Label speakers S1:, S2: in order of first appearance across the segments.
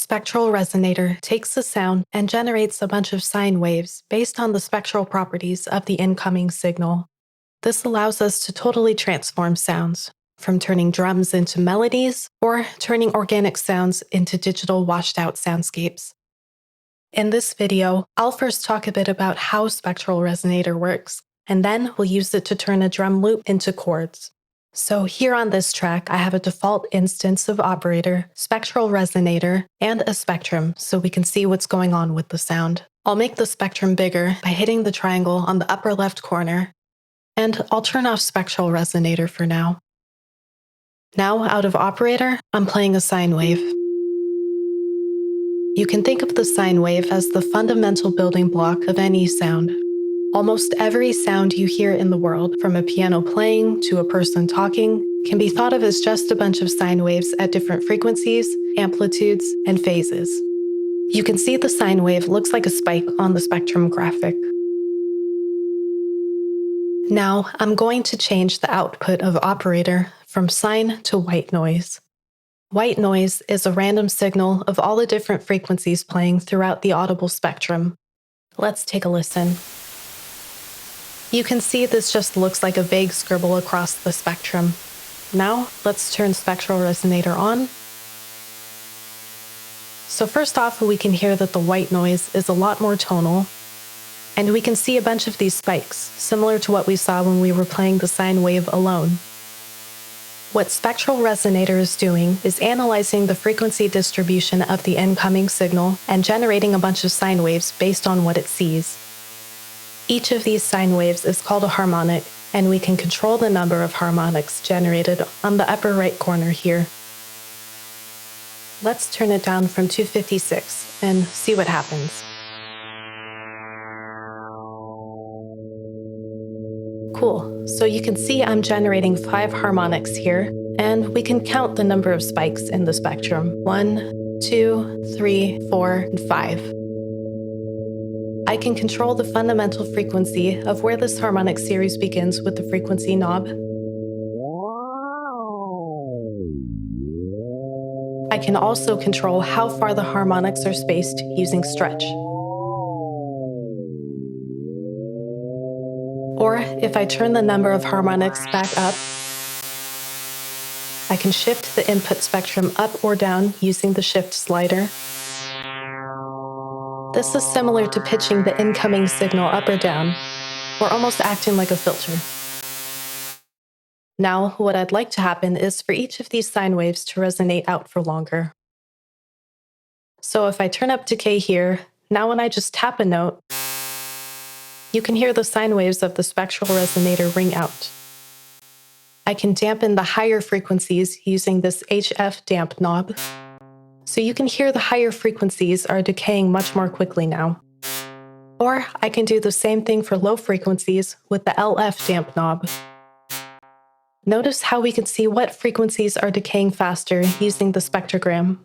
S1: Spectral resonator takes the sound and generates a bunch of sine waves based on the spectral properties of the incoming signal. This allows us to totally transform sounds, from turning drums into melodies or turning organic sounds into digital washed-out soundscapes. In this video, I'll first talk a bit about how spectral resonator works, and then we'll use it to turn a drum loop into chords. So here on this track, I have a default instance of operator, spectral resonator, and a spectrum so we can see what's going on with the sound. I'll make the spectrum bigger by hitting the triangle on the upper left corner, and I'll turn off spectral resonator for now. Now, out of operator, I'm playing a sine wave. You can think of the sine wave as the fundamental building block of any sound. Almost every sound you hear in the world, from a piano playing to a person talking, can be thought of as just a bunch of sine waves at different frequencies, amplitudes, and phases. You can see the sine wave looks like a spike on the spectrum graphic. Now, I'm going to change the output of operator from sine to white noise. White noise is a random signal of all the different frequencies playing throughout the audible spectrum. Let's take a listen. You can see this just looks like a vague scribble across the spectrum. Now, let's turn spectral resonator on. So first off, we can hear that the white noise is a lot more tonal, and we can see a bunch of these spikes, similar to what we saw when we were playing the sine wave alone. What spectral resonator is doing is analyzing the frequency distribution of the incoming signal and generating a bunch of sine waves based on what it sees. Each of these sine waves is called a harmonic, and we can control the number of harmonics generated on the upper right corner here. Let's turn it down from 256 and see what happens. Cool, so you can see I'm generating 5 harmonics here, and we can count the number of spikes in the spectrum. 1, 2, 3, 4, and 5. I can control the fundamental frequency of where this harmonic series begins with the frequency knob. I can also control how far the harmonics are spaced using stretch. Or if I turn the number of harmonics back up, I can shift the input spectrum up or down using the shift slider. This is similar to pitching the incoming signal up or down, or almost acting like a filter. Now, what I'd like to happen is for each of these sine waves to resonate out for longer. So if I turn up decay here, now when I just tap a note, you can hear the sine waves of the spectral resonator ring out. I can dampen the higher frequencies using this HF damp knob, so you can hear the higher frequencies are decaying much more quickly now. Or I can do the same thing for low frequencies with the LF damp knob. Notice how we can see what frequencies are decaying faster using the spectrogram.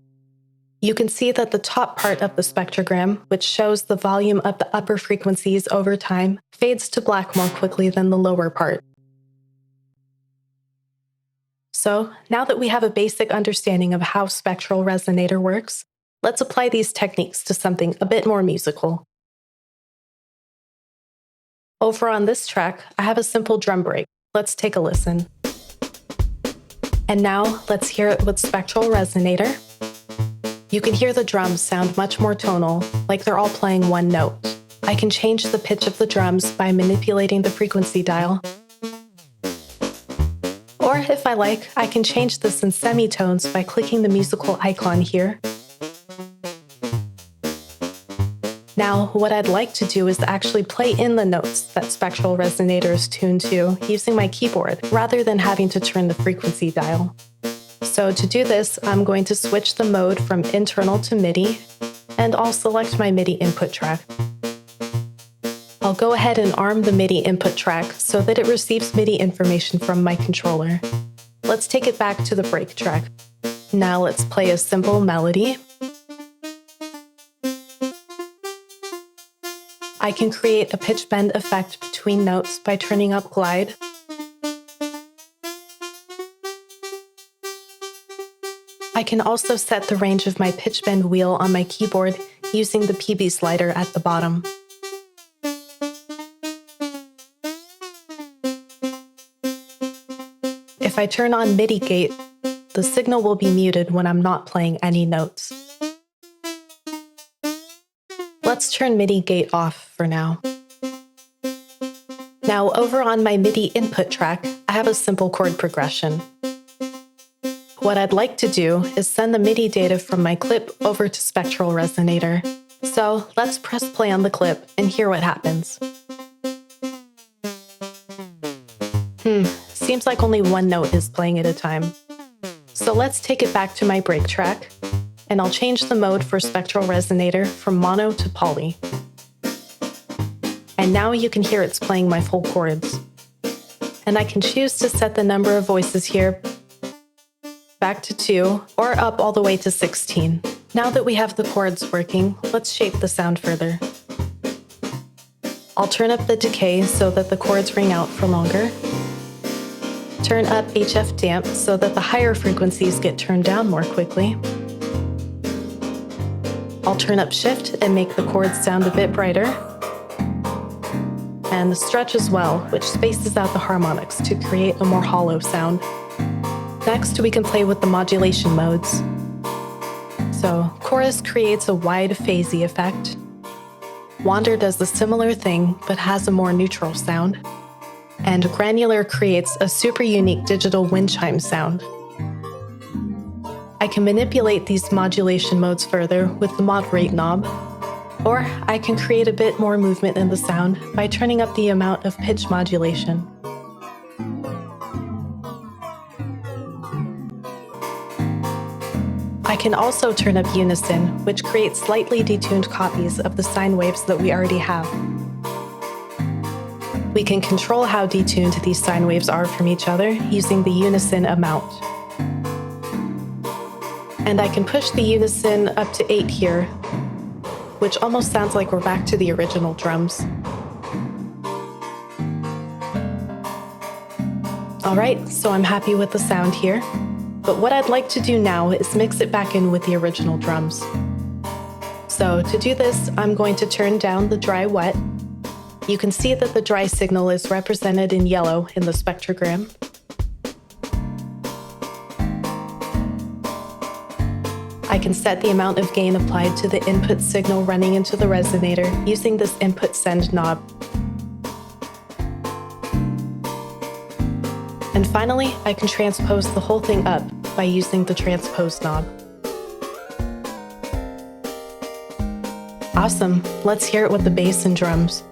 S1: You can see that the top part of the spectrogram, which shows the volume of the upper frequencies over time, fades to black more quickly than the lower part. So, now that we have a basic understanding of how spectral resonator works, let's apply these techniques to something a bit more musical. Over on this track, I have a simple drum break. Let's take a listen. And now, let's hear it with spectral resonator. You can hear the drums sound much more tonal, like they're all playing one note. I can change the pitch of the drums by manipulating the frequency dial. Or if I like, I can change this in semitones by clicking the musical icon here. Now, what I'd like to do is actually play in the notes that spectral resonator is tuned to using my keyboard, rather than having to turn the frequency dial. So to do this, I'm going to switch the mode from internal to MIDI, and I'll select my MIDI input track. I'll go ahead and arm the MIDI input track so that it receives MIDI information from my controller. Let's take it back to the break track. Now let's play a simple melody. I can create a pitch bend effect between notes by turning up glide. I I can also set the range of my pitch bend wheel on my keyboard using the PB slider at the bottom. If I turn on MIDI gate, the signal will be muted when I'm not playing any notes. Let's turn MIDI gate off for now. Now, over on my MIDI input track, I have a simple chord progression. What I'd like to do is send the MIDI data from my clip over to Spectral Resonator. So let's press play on the clip and hear what happens. Seems like only one note is playing at a time. So let's take it back to my break track, and I'll change the mode for Spectral Resonator from mono to poly. And now you can hear it's playing my full chords. And I can choose to set the number of voices here back to 2 or up all the way to 16. Now that we have the chords working, let's shape the sound further. I'll turn up the decay so that the chords ring out for longer. Turn up HF damp so that the higher frequencies get turned down more quickly. I'll turn up shift and make the chords sound a bit brighter. And the stretch as well, which spaces out the harmonics to create a more hollow sound. Next, we can play with the modulation modes. So, chorus creates a wide phasey effect. Wander does a similar thing, but has a more neutral sound. And granular creates a super unique digital wind chime sound. I can manipulate these modulation modes further with the mod rate knob, or I can create a bit more movement in the sound by turning up the amount of pitch modulation. I can also turn up unison, which creates slightly detuned copies of the sine waves that we already have. We can control how detuned these sine waves are from each other using the unison amount. And I can push the unison up to 8 here, which almost sounds like we're back to the original drums. All right, so I'm happy with the sound here. But what I'd like to do now is mix it back in with the original drums. So to do this, I'm going to turn down the dry wet. You can see that the dry signal is represented in yellow in the spectrogram. I can set the amount of gain applied to the input signal running into the resonator using this input send knob. And finally, I can transpose the whole thing up by using the transpose knob. Awesome, let's hear it with the bass and drums.